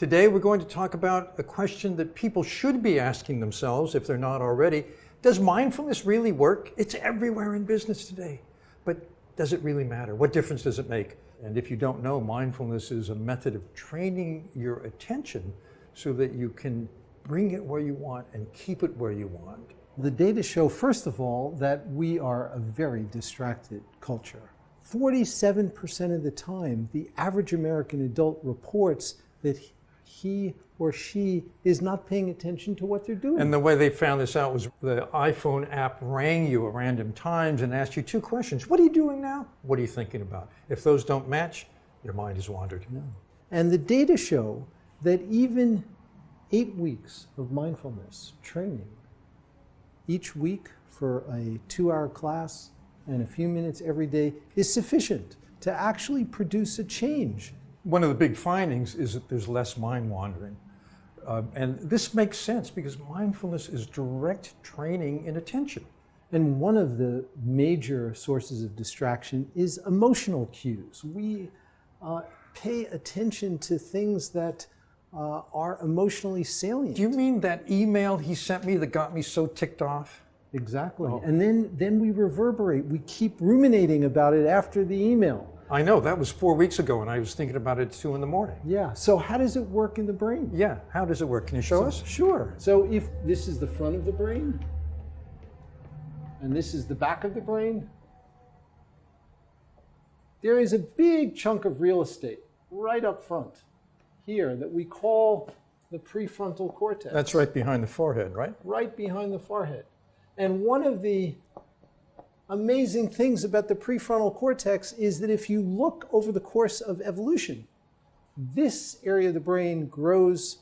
Today we're going to talk about a question that people should be asking themselves if they're not already. Does mindfulness really work? It's everywhere in business today. But does it really matter? What difference does it make? And if you don't know, mindfulness is a method of training your attention so that you can bring it where you want and keep it where you want. The data show, first of all, that we are a very distracted culture. 47% of the time, the average American adult reports that he or she is not paying attention to what they're doing. And the way they found this out was the iPhone app rang you at random times and asked you two questions. What are you doing now? What are you thinking about? If those don't match, your mind has wandered. No. And the data show that even 8 weeks of mindfulness training, each week for a 2-hour class and a few minutes every day, is sufficient to actually produce a change. One of the big findings is that there's less mind wandering. And this makes sense because mindfulness is direct training in attention. And one of the major sources of distraction is emotional cues. We pay attention to things that are emotionally salient. Do you mean that email he sent me that got me so ticked off? Exactly. Oh. And then we reverberate. We keep ruminating about it after the email. I know, that was 4 weeks ago and I was thinking about it at 2 in the morning. Yeah, so how does it work in the brain? Yeah, how does it work? Can you show us? Sure. So if this is the front of the brain, and this is the back of the brain, there is a big chunk of real estate right up front here that we call the prefrontal cortex. That's right behind the forehead, right? Right behind the forehead. And one of the amazing things about the prefrontal cortex is that if you look over the course of evolution, this area of the brain grows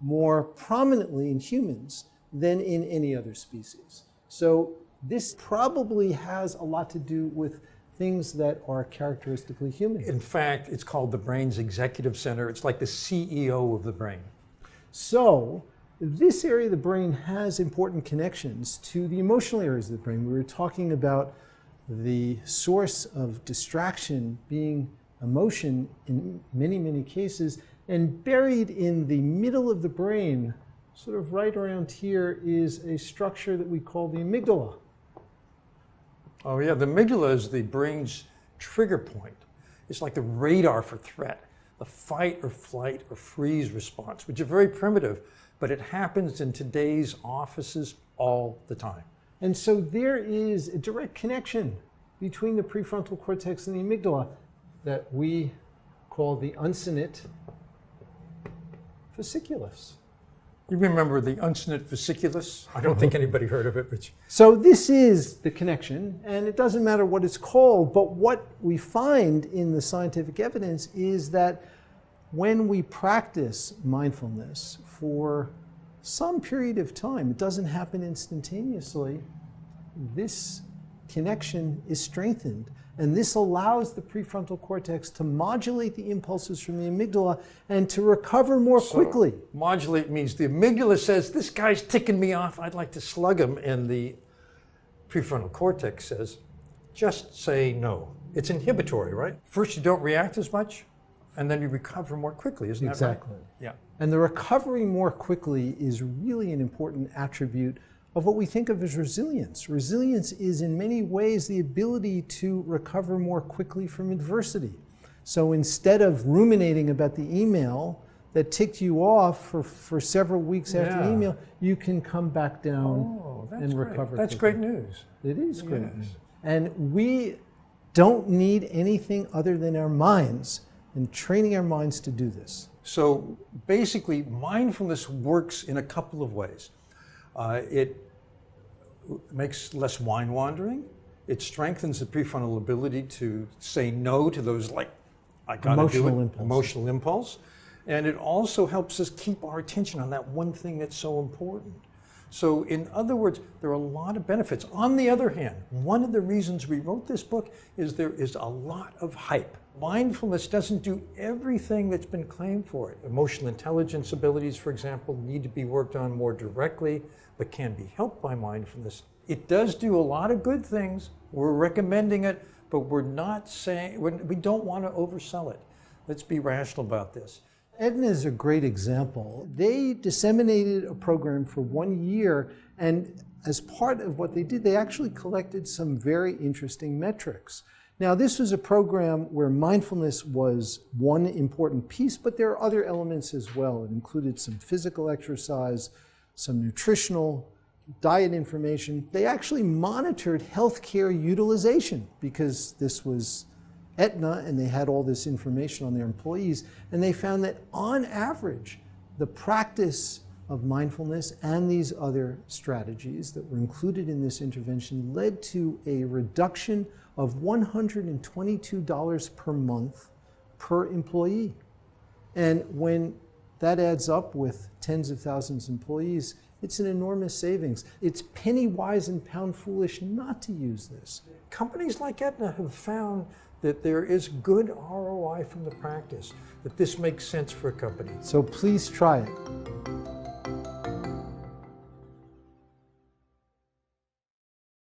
more prominently in humans than in any other species. So this probably has a lot to do with things that are characteristically human. In fact, it's called the brain's executive center. It's like the CEO of the brain. So this area of the brain has important connections to the emotional areas of the brain. We were talking about the source of distraction being emotion in many, many cases, and buried in the middle of the brain, sort of right around here, is a structure that we call the amygdala. Oh yeah, the amygdala is the brain's trigger point. It's like the radar for threat, the fight or flight or freeze response, which are very primitive, but it happens in today's offices all the time. And so there is a direct connection between the prefrontal cortex and the amygdala that we call the uncinate fasciculus. You remember the uncinate fasciculus? I don't think anybody heard of it. But So this is the connection, and it doesn't matter what it's called, but what we find in the scientific evidence is that when we practice mindfulness for some period of time, it doesn't happen instantaneously, this connection is strengthened. And this allows the prefrontal cortex to modulate the impulses from the amygdala and to recover more quickly. Modulate means the amygdala says, this guy's ticking me off, I'd like to slug him. And the prefrontal cortex says, just say no. It's inhibitory, right? First you don't react as much, and then you recover more quickly, isn't that right? Exactly. Yeah. And the recovery more quickly is really an important attribute of what we think of as resilience. Resilience is in many ways the ability to recover more quickly from adversity. So instead of ruminating about the email that ticked you off for several weeks after the email, you can come back down and recover. That's quickly. great news. It is great news. And we don't need anything other than our minds and training our minds to do this. So basically, mindfulness works in a couple of ways. It makes less mind wandering. It strengthens the prefrontal ability to say no to those, like, I gotta do it, emotional impulse. And it also helps us keep our attention on that one thing that's so important. So in other words, there are a lot of benefits. On the other hand, one of the reasons we wrote this book is there is a lot of hype. Mindfulness doesn't do everything that's been claimed for it. Emotional intelligence abilities, for example, need to be worked on more directly, but can be helped by mindfulness. It does do a lot of good things. We're recommending it, but we're not saying, we don't want to oversell it. Let's be rational about this. Aetna is a great example. They disseminated a program for 1 year, and as part of what they did, they actually collected some very interesting metrics. Now, this was a program where mindfulness was one important piece, but there are other elements as well. It included some physical exercise, some nutritional, diet information. They actually monitored healthcare utilization because this was Aetna and they had all this information on their employees, and they found that on average, the practice of mindfulness and these other strategies that were included in this intervention led to a reduction of $122 per month per employee. And when that adds up with tens of thousands of employees, it's an enormous savings. It's penny wise and pound foolish not to use this. Companies like Aetna have found that there is good ROI from the practice, that this makes sense for a company. So please try it.